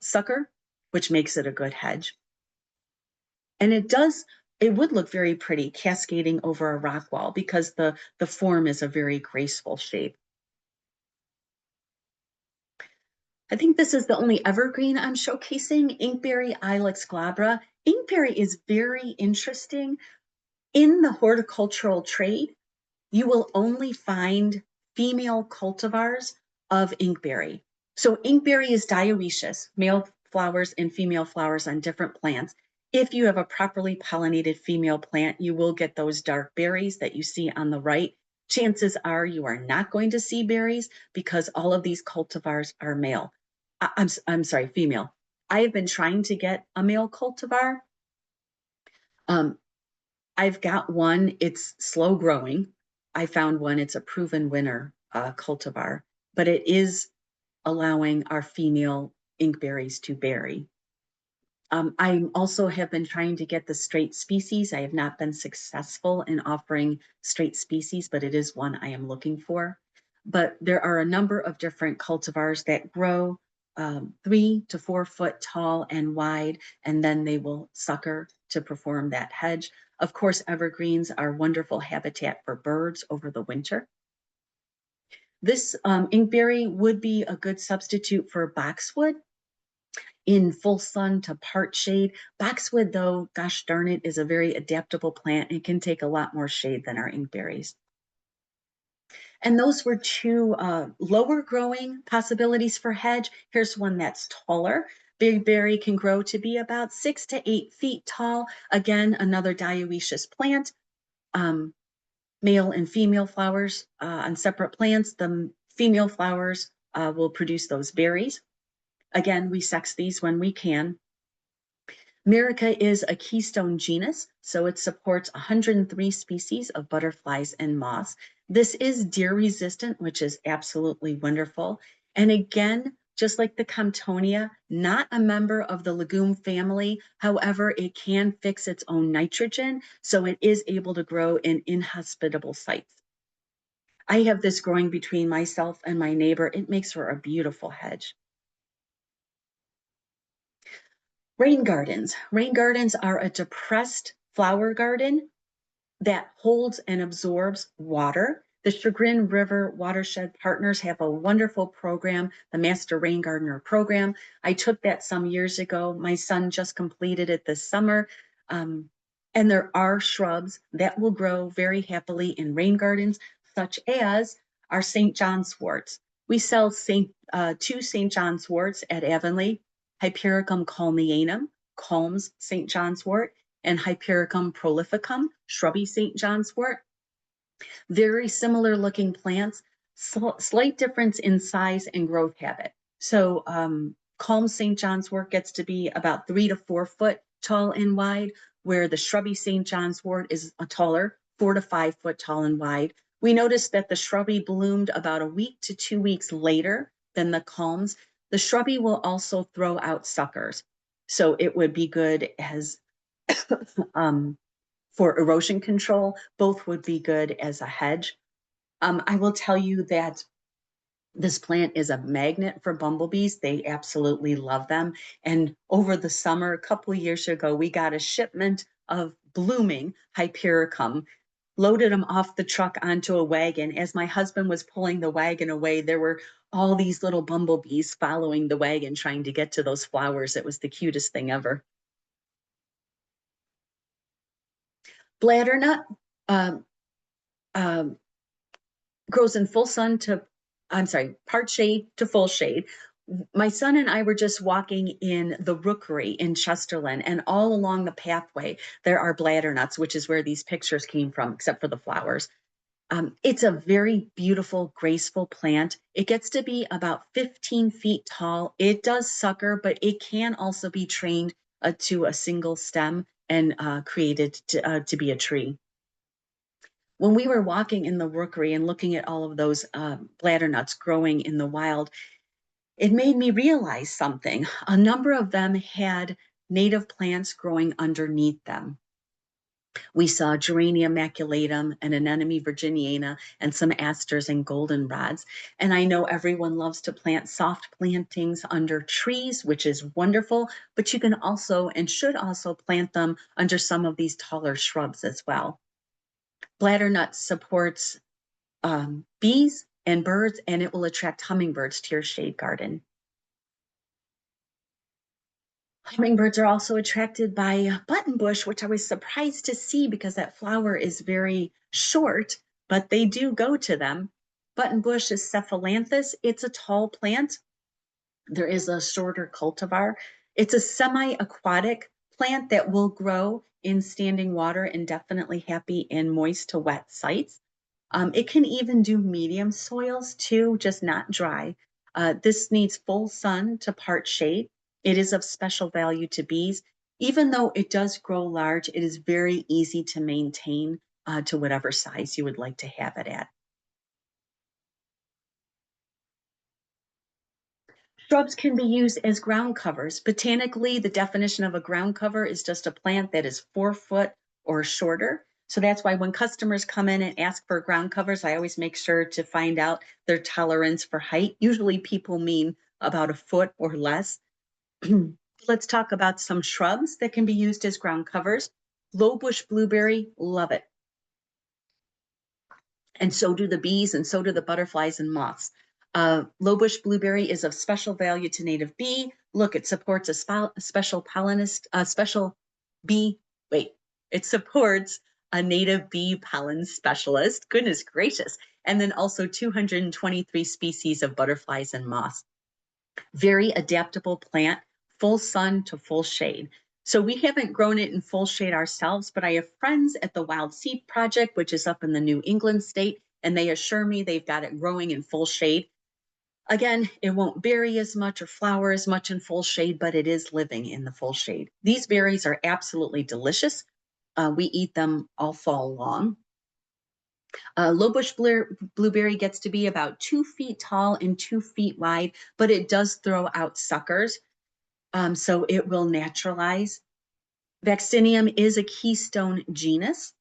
sucker, which makes it a good hedge. And it does It would look very pretty cascading over a rock wall because the form is a very graceful shape. I think this is the only evergreen I'm showcasing, Inkberry Ilex glabra. Inkberry is very interesting. In the horticultural trade, you will only find female cultivars of inkberry. So inkberry is dioecious, male flowers and female flowers on different plants. If you have a properly pollinated female plant, you will get those dark berries that you see on the right. Chances are you are not going to see berries because all of these cultivars are male. I'm sorry, female. I have been trying to get a male cultivar. Um, I've got one, it's slow growing. I found one, it's a proven winner cultivar, but it is allowing our female inkberries to berry. I also have been trying to get the straight species. I have not been successful in offering straight species, but it is one I am looking for. But there are a number of different cultivars that grow 3 to 4 foot tall and wide, and then they will sucker to perform that hedge. Of course, evergreens are wonderful habitat for birds over the winter. This inkberry would be a good substitute for boxwood in full sun to part shade. Boxwood, though, gosh darn it, is a very adaptable plant and can take a lot more shade than our inkberries. And those were two lower growing possibilities for hedge. Here's one that's taller. Big berry can grow to be about 6 to 8 feet tall. Again, another dioecious plant. Male and female flowers on separate plants. The female flowers will produce those berries. Again, we sex these when we can. Myrica is a keystone genus, so it supports 103 species of butterflies and moths. This is deer resistant, which is absolutely wonderful. And again, just like the Comptonia, not a member of the legume family. However, it can fix its own nitrogen, so it is able to grow in inhospitable sites. I have this growing between myself and my neighbor. It makes for a beautiful hedge. Rain gardens. Rain gardens are a depressed flower garden that holds and absorbs water. The Chagrin River Watershed Partners have a wonderful program, the Master Rain Gardener program. I took that some years ago. My son just completed it this summer. And there are shrubs that will grow very happily in rain gardens, such as our St. John's worts. We sell two St. John's worts at Avonlea, Hypericum culmianum, Calms St. John's wort, and Hypericum prolificum, shrubby St. John's wort. Very similar looking plants, slight difference in size and growth habit. So Calm St. John's wort gets to be about 3 to 4 foot tall and wide, where the shrubby St. John's wort is a taller, 4 to 5 foot tall and wide. We noticed that the shrubby bloomed about a week to 2 weeks later than the calms. The shrubby will also throw out suckers. So it would be good as for erosion control. Both would be good as a hedge. I will tell you that this plant is a magnet for bumblebees. They absolutely love them. And over the summer, a couple of years ago, we got a shipment of blooming Hypericum, loaded them off the truck onto a wagon. As my husband was pulling the wagon away, there were all these little bumblebees following the wagon, trying to get to those flowers. It was the cutest thing ever. Bladdernut grows in full sun to, part shade to full shade. My son and I were just walking in the Rookery in Chesterland, and all along the pathway, there are bladdernuts, which is where these pictures came from, except for the flowers. It's a very beautiful, graceful plant. It gets to be about 15 feet tall. It does sucker, but it can also be trained to a single stem and created to be a tree. When we were walking in the Rookery and looking at all of those bladdernuts growing in the wild, it made me realize something. A number of them had native plants growing underneath them. We saw Geranium maculatum and Anemone virginiana and some asters and goldenrods. And I know everyone loves to plant soft plantings under trees, which is wonderful, but you can also and should also plant them under some of these taller shrubs as well. Bladdernut supports bees and birds, and it will attract hummingbirds to your shade garden. Hummingbirds are also attracted by buttonbush, which I was surprised to see because that flower is very short, but they do go to them. Buttonbush is Cephalanthus. It's a tall plant. There is a shorter cultivar. It's a semi-aquatic plant that will grow in standing water and definitely happy in moist to wet sites. It can even do medium soils too, just not dry. This needs full sun to part shade. It is of special value to bees. Even though it does grow large, it is very easy to maintain to whatever size you would like to have it at. Shrubs can be used as ground covers. Botanically, the definition of a ground cover is just a plant that is 4 foot or shorter. So that's why when customers come in and ask for ground covers, I always make sure to find out their tolerance for height. Usually people mean about a foot or less. Let's talk about some shrubs that can be used as ground covers. Low bush blueberry, love it. And so do the bees, and so do the butterflies and moths. Low bush blueberry is of special value to native bee. Look, it supports a special pollinist, special bee. Wait, it supports a native bee pollen specialist. Goodness gracious. And then also 223 species of butterflies and moths. Very adaptable plant, full sun to full shade. So we haven't grown it in full shade ourselves, but I have friends at the Wild Seed Project, which is up in the New England state, and they assure me they've got it growing in full shade. Again, it won't berry as much or flower as much in full shade, but it is living in the full shade. These berries are absolutely delicious. We eat them all fall long. Low bush blueberry gets to be about 2 feet tall and 2 feet wide, but it does throw out suckers. So it will naturalize. Vaccinium is a keystone genus,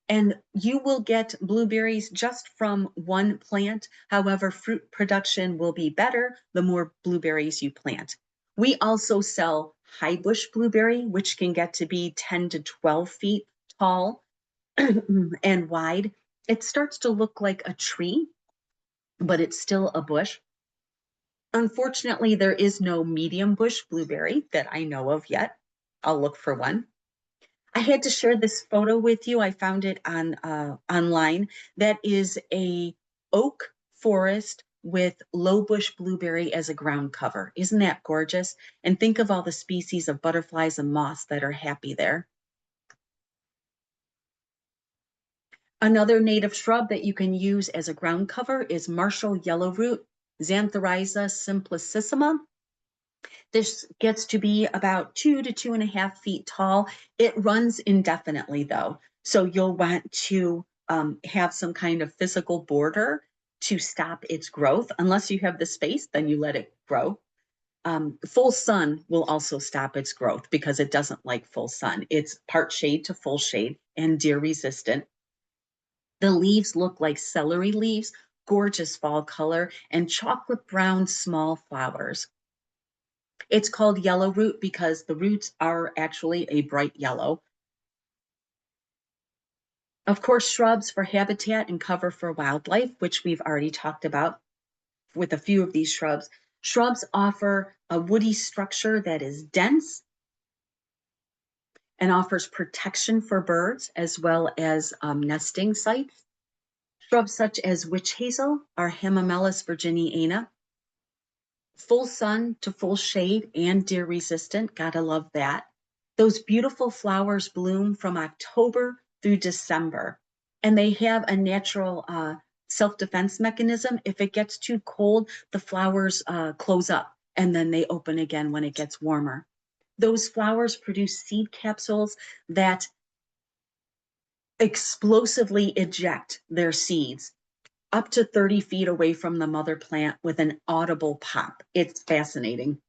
and you will get blueberries just from one plant. However, fruit production will be better the more blueberries you plant. We also sell high bush blueberry, which can get to be 10 to 12 feet tall and wide. It starts to look like a tree, but it's still a bush. Unfortunately, there is no medium bush blueberry that I know of yet. I'll look for one. I had to share this photo with you. I found it on online. That is a oak forest with low bush blueberry as a ground cover. Isn't that gorgeous? And think of all the species of butterflies and moths that are happy there. Another native shrub that you can use as a ground cover is Marshall yellowroot, Xanthorrhiza simplicissima. This gets to be about 2 to 2.5 feet tall. It runs indefinitely though. So you'll want to have some kind of physical border to stop its growth. Unless you have the space, then you let it grow. Full sun will also stop its growth because it doesn't like full sun. It's part shade to full shade and deer resistant. The leaves look like celery leaves, gorgeous fall color, and chocolate brown small flowers. It's called yellow root because the roots are actually a bright yellow. Of course, shrubs for habitat and cover for wildlife, which we've already talked about with a few of these shrubs. Shrubs offer a woody structure that is dense and offers protection for birds as well as nesting sites. Shrubs such as witch hazel are Hamamelis virginiana. Full sun to full shade and deer resistant, gotta love that. Those beautiful flowers bloom from October through December, and they have a natural self-defense mechanism. If it gets too cold, the flowers close up and then they open again when it gets warmer. Those flowers produce seed capsules that explosively eject their seeds up to 30 feet away from the mother plant with an audible pop. It's fascinating.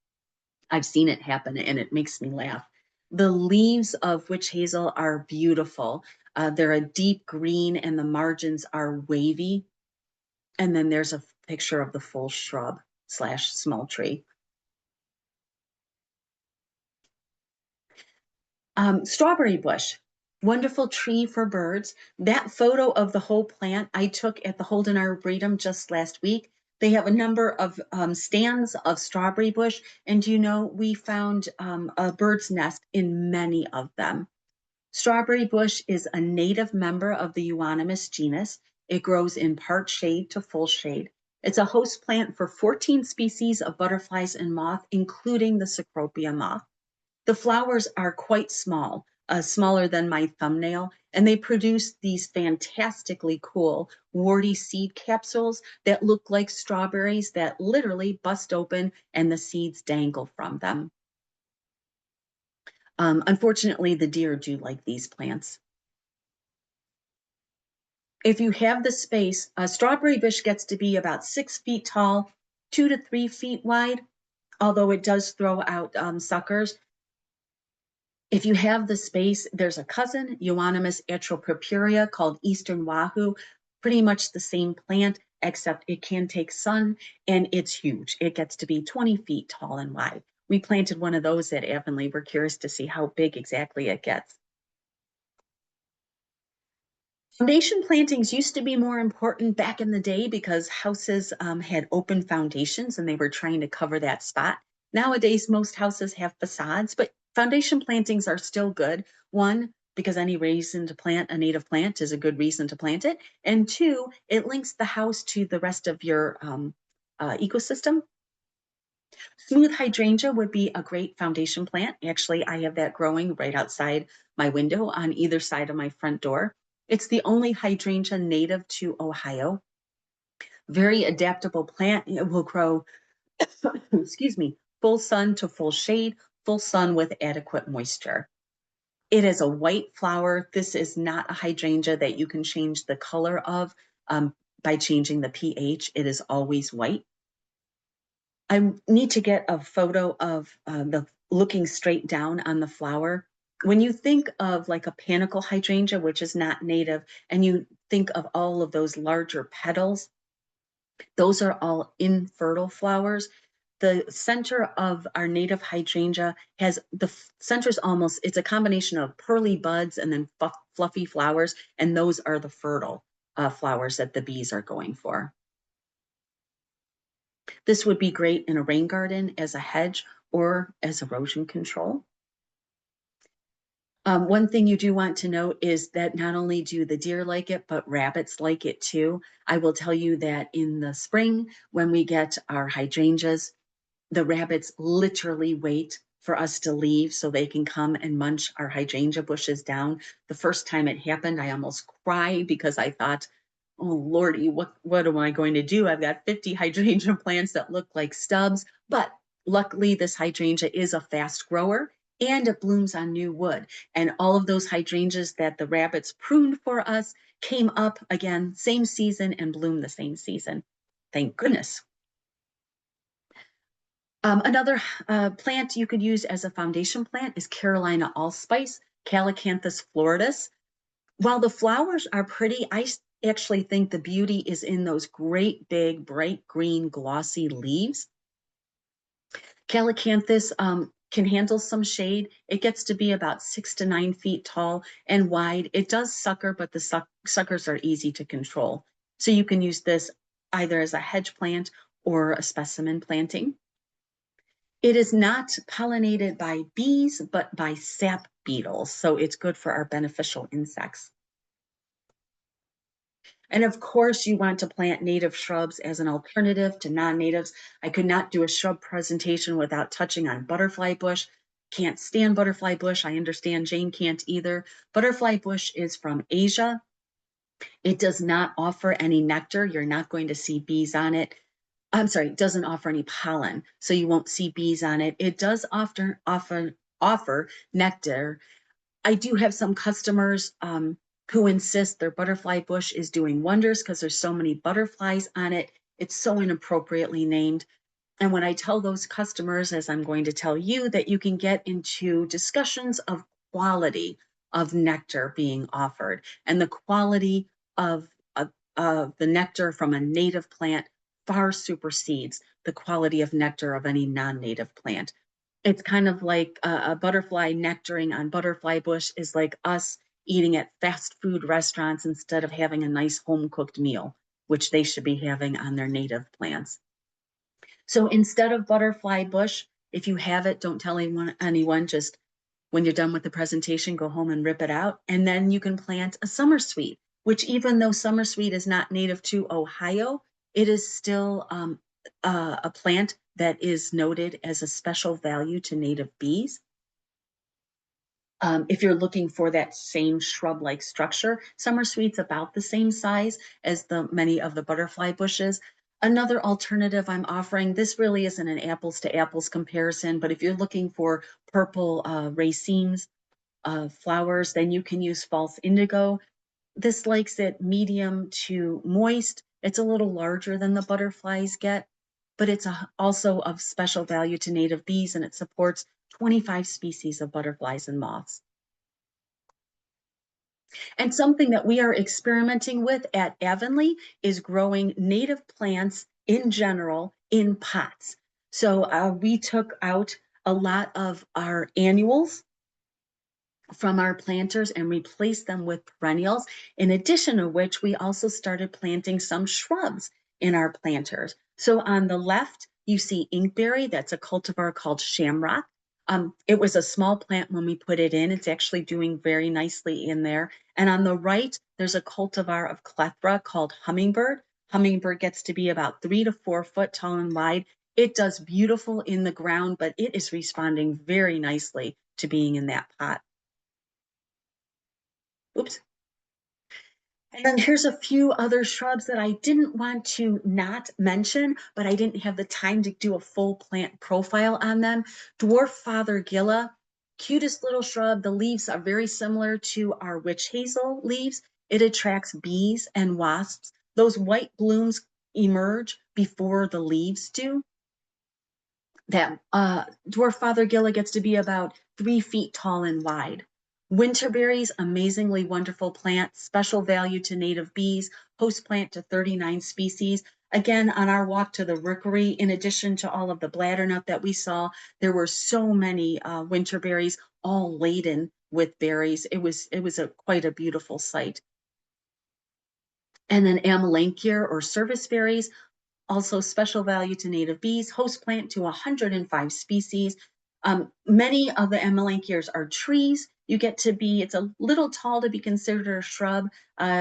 I've seen it happen and it makes me laugh. The leaves of witch hazel are beautiful. They're a deep green and the margins are wavy. And then there's a picture of the full shrub / small tree. Strawberry bush, wonderful tree for birds. That photo of the whole plant I took at the Holden Arboretum just last week. They have a number of stands of strawberry bush, and we found a bird's nest in many of them. Strawberry bush is a native member of the euonymus genus. It grows in part shade to full shade. It's a host plant for 14 species of butterflies and moth, including the Cecropia moth. The flowers are quite small, smaller than my thumbnail, and they produce these fantastically cool warty seed capsules that look like strawberries that literally bust open and the seeds dangle from them. Unfortunately, the deer do like these plants. If you have the space, a strawberry bush gets to be about 6 feet tall, 2 to 3 feet wide, although it does throw out suckers. If you have the space, there's a cousin, Euonymus atropurpurea, called Eastern Wahoo, pretty much the same plant, except it can take sun, and it's huge. It gets to be 20 feet tall and wide. We planted one of those at Avonlea. We're curious to see how big exactly it gets. Foundation plantings used to be more important back in the day because houses had open foundations and they were trying to cover that spot. Nowadays, most houses have facades, but foundation plantings are still good. One, because any reason to plant a native plant is a good reason to plant it. And two, it links the house to the rest of your ecosystem. Smooth hydrangea would be a great foundation plant. Actually, I have that growing right outside my window on either side of my front door. It's the only hydrangea native to Ohio. Very adaptable plant. It will grow, excuse me, full sun to full shade, full sun with adequate moisture. It is a white flower. This is not a hydrangea that you can change the color of by changing the pH. It is always white. I need to get a photo of the looking straight down on the flower. When you think of like a panicle hydrangea, which is not native, and you think of all of those larger petals, those are all infertile flowers. The center of our native hydrangea has the center's almost, it's a combination of pearly buds and then fluffy flowers, and those are the fertile flowers that the bees are going for. This would be great in a rain garden as a hedge or as erosion control. One thing you do want to know is that not only do the deer like it, but rabbits like it too. I will tell you that in the spring, when we get our hydrangeas, the rabbits literally wait for us to leave so they can come and munch our hydrangea bushes down. The first time it happened, I almost cried because I thought, oh Lordy, what am I going to do? I've got 50 hydrangea plants that look like stubs, but luckily this hydrangea is a fast grower and it blooms on new wood. And all of those hydrangeas that the rabbits pruned for us came up again, same season, and bloomed the same season. Thank goodness. Another plant you could use as a foundation plant is Carolina allspice, Calycanthus floridus. While the flowers are pretty, I actually think the beauty is in those great big bright green glossy leaves. Calycanthus can handle some shade. It gets to be about 6 to 9 feet tall and wide. It does sucker, but the suckers are easy to control. So you can use this either as a hedge plant or a specimen planting. It is not pollinated by bees, but by sap beetles. So it's good for our beneficial insects. And of course, you want to plant native shrubs as an alternative to non-natives. I could not do a shrub presentation without touching on butterfly bush. Can't stand butterfly bush. I understand Jane can't either. Butterfly bush is from Asia. It does not offer any nectar. You're not going to see bees on it. I'm sorry, it doesn't offer any pollen, so you won't see bees on it. It does often offer nectar. I do have some customers who insist their butterfly bush is doing wonders because there's so many butterflies on it. It's so inappropriately named. And when I tell those customers, as I'm going to tell you, that you can get into discussions of quality of nectar being offered, and the quality of, of, of the nectar from a native plant far supersedes the quality of nectar of any non-native plant. It's kind of like a butterfly nectaring on butterfly bush is like us eating at fast food restaurants instead of having a nice home cooked meal, which they should be having on their native plants. So instead of butterfly bush, if you have it, don't tell anyone, just when you're done with the presentation, go home and rip it out. And then you can plant a summer sweet, which even though summer sweet is not native to Ohio, it is still a plant that is noted as a special value to native bees. If you're looking for that same shrub-like structure, summer sweet's about the same size as the many of the butterfly bushes. Another alternative I'm offering, this really isn't an apples to apples comparison, but if you're looking for purple racemes flowers, then you can use false indigo. This likes it medium to moist. It's a little larger than the butterflies get, but it's also of special value to native bees, and it supports 25 species of butterflies and moths. And something that we are experimenting with at Avonlea is growing native plants in general in pots. So we took out a lot of our annuals from our planters and replaced them with perennials, in addition to which we also started planting some shrubs in our planters. So on the left, you see inkberry. That's a cultivar called shamrock. It was a small plant when we put it in. It's actually doing very nicely in there. And on the right, there's a cultivar of clethra called hummingbird. Hummingbird gets to be about 3 to 4 foot tall and wide. It does beautiful in the ground, but it is responding very nicely to being in that pot. Oops. And then here's a few other shrubs that I didn't want to not mention, but I didn't have the time to do a full plant profile on them. Dwarf fothergilla, cutest little shrub. The leaves are very similar to our witch hazel leaves. It attracts bees and wasps. Those white blooms emerge before the leaves do. That dwarf fothergilla gets to be about 3 feet tall and wide. Winterberries, amazingly wonderful plant, special value to native bees, host plant to 39 species. Again, on our walk to the rookery, in addition to all of the bladdernut that we saw, there were so many winterberries, all laden with berries. It was quite a beautiful sight. And then amelanchier or service berries, also special value to native bees, host plant to 105 species. Many of the amelanchiers are trees. You get to be, it's a little tall to be considered a shrub,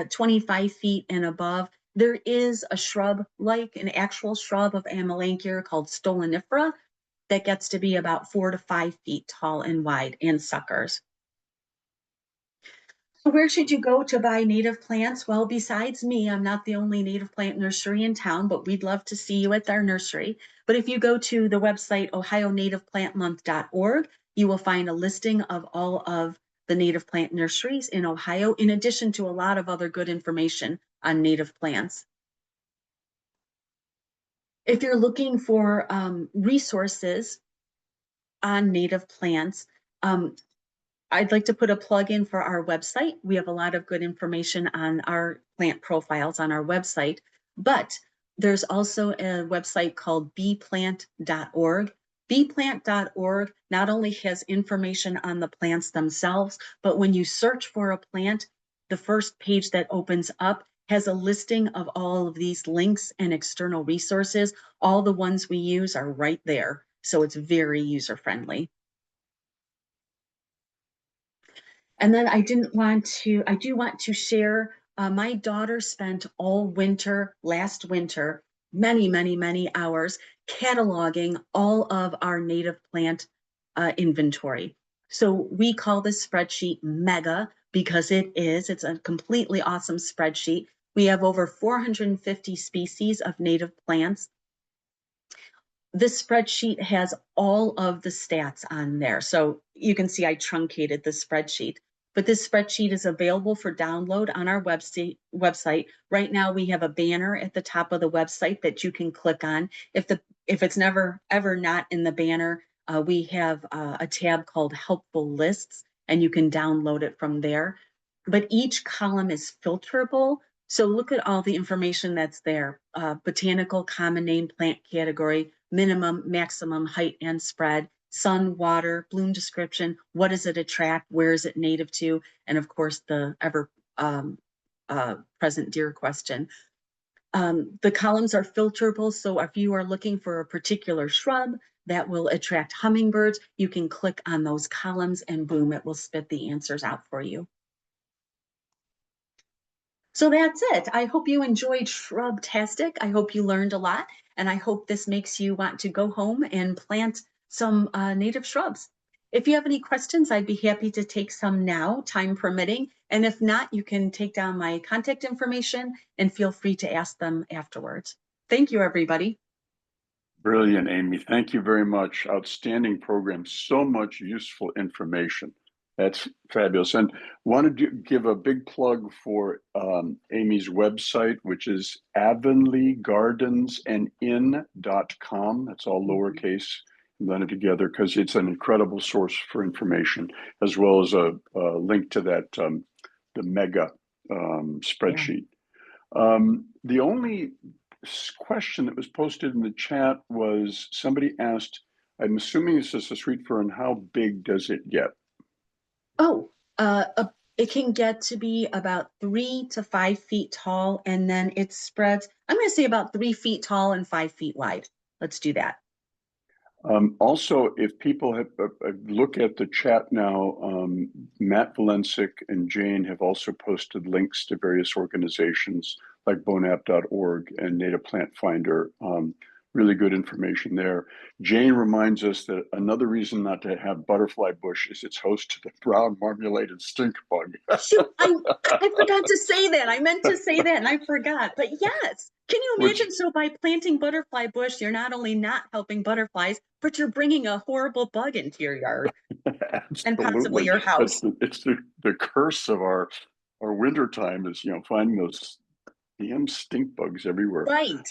25 feet and above. There is a shrub, like an actual shrub of amelanchier called stolonifera, that gets to be about 4 to 5 feet tall and wide, and suckers. So where should you go to buy native plants? Well, besides me, I'm not the only native plant nursery in town, but we'd love to see you at our nursery. But if you go to the website ohionativeplantmonth.org, you will find a listing of all of the native plant nurseries in Ohio, in addition to a lot of other good information on native plants. If you're looking for resources on native plants, I'd like to put a plug in for our website. We have a lot of good information on our plant profiles on our website, but there's also a website called bplant.org. bplant.org not only has information on the plants themselves, but when you search for a plant, the first page that opens up has a listing of all of these links and external resources. All the ones we use are right there, so it's very user-friendly. And then I do want to share, my daughter spent all winter, last winter, many hours cataloging all of our native plant inventory. So we call this spreadsheet mega because it's a completely awesome spreadsheet. We have over 450 species of native plants. This spreadsheet has all of the stats on there. So you can see I truncated the spreadsheet, but this spreadsheet is available for download on our website. Right now we have a banner at the top of the website that you can click on. If the if it's never ever not in the banner, we have a tab called Helpful Lists, and you can download it from there. But each column is filterable. So look at all the information that's there. Botanical, common name, plant category, minimum, maximum height and spread, sun, water, bloom description, what does it attract, where is it native to, and of course the ever present deer question. The columns are filterable, so if you are looking for a particular shrub that will attract hummingbirds, you can click on those columns and boom, it will spit the answers out for you. So that's it. I hope you enjoyed Shrub-tastic. I hope you learned a lot, and I hope this makes you want to go home and plant some native shrubs. If you have any questions, I'd be happy to take some now, time permitting. And if not, you can take down my contact information and feel free to ask them afterwards. Thank you, everybody. Brilliant, Amy. Thank you very much. Outstanding program. So much useful information. That's fabulous. And wanted to give a big plug for Amy's website, which is avonleagardensandinn.com. That's all lowercase, blended together, because it's an incredible source for information, as well as a link to that the mega spreadsheet. Yeah. The only question that was posted in the chat was somebody asked, I'm assuming this is a sweet fern, how big does it get? Oh, it can get to be about 3 to 5 feet tall, and then it spreads. I'm going to say about 3 feet tall and 5 feet wide. Let's do that. Also, if people have look at the chat now, Matt Valensic and Jane have also posted links to various organizations like bonap.org and Native Plant Finder. Really good information there. Jane reminds us that another reason not to have butterfly bush is it's host to the brown marmolated stink bug. Shoot, I forgot to say that. I meant to say that and I forgot. But yes, can you imagine? So by planting butterfly bush, you're not only not helping butterflies, but you're bringing a horrible bug into your yard and possibly your house. It's the curse of our winter time is, finding those damn stink bugs everywhere. Right.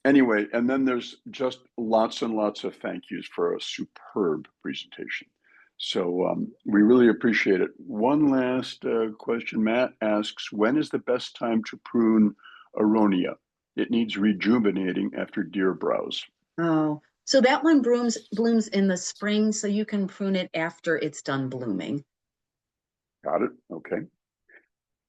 Anyway, and then there's just lots and lots of thank yous for a superb presentation. So we really appreciate it. One last question. Matt asks, when is the best time to prune Aronia? It needs rejuvenating after deer browse. Oh, so that one blooms in the spring, so you can prune it after it's done blooming. Got it. Okay.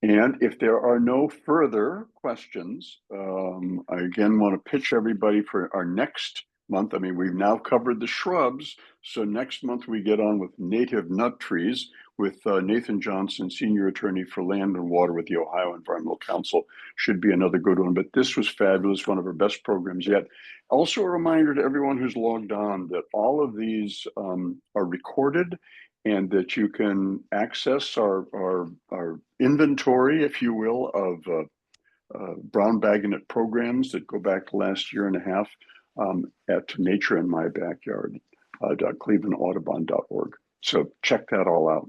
And if there are no further questions, I again want to pitch everybody for our next month. I mean, we've now covered the shrubs. So next month we get on with native nut trees with Nathan Johnson, Senior Attorney for Land and Water with the Ohio Environmental Council. Should be another good one, but this was fabulous, one of our best programs yet. Also a reminder to everyone who's logged on that all of these are recorded and that you can access our inventory, if you will, of brown bagonet programs that go back to last year and a half at Nature in My Backyard, .clevelandaudubon.org. So check that all out.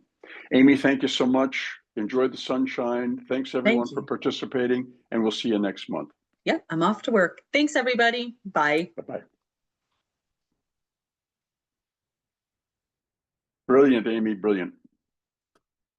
Amy, thank you so much. Enjoy the sunshine. Thanks everyone for participating, and we'll see you next month. Yeah, I'm off to work. Thanks everybody. Bye. Bye-bye. Brilliant, Amy, brilliant.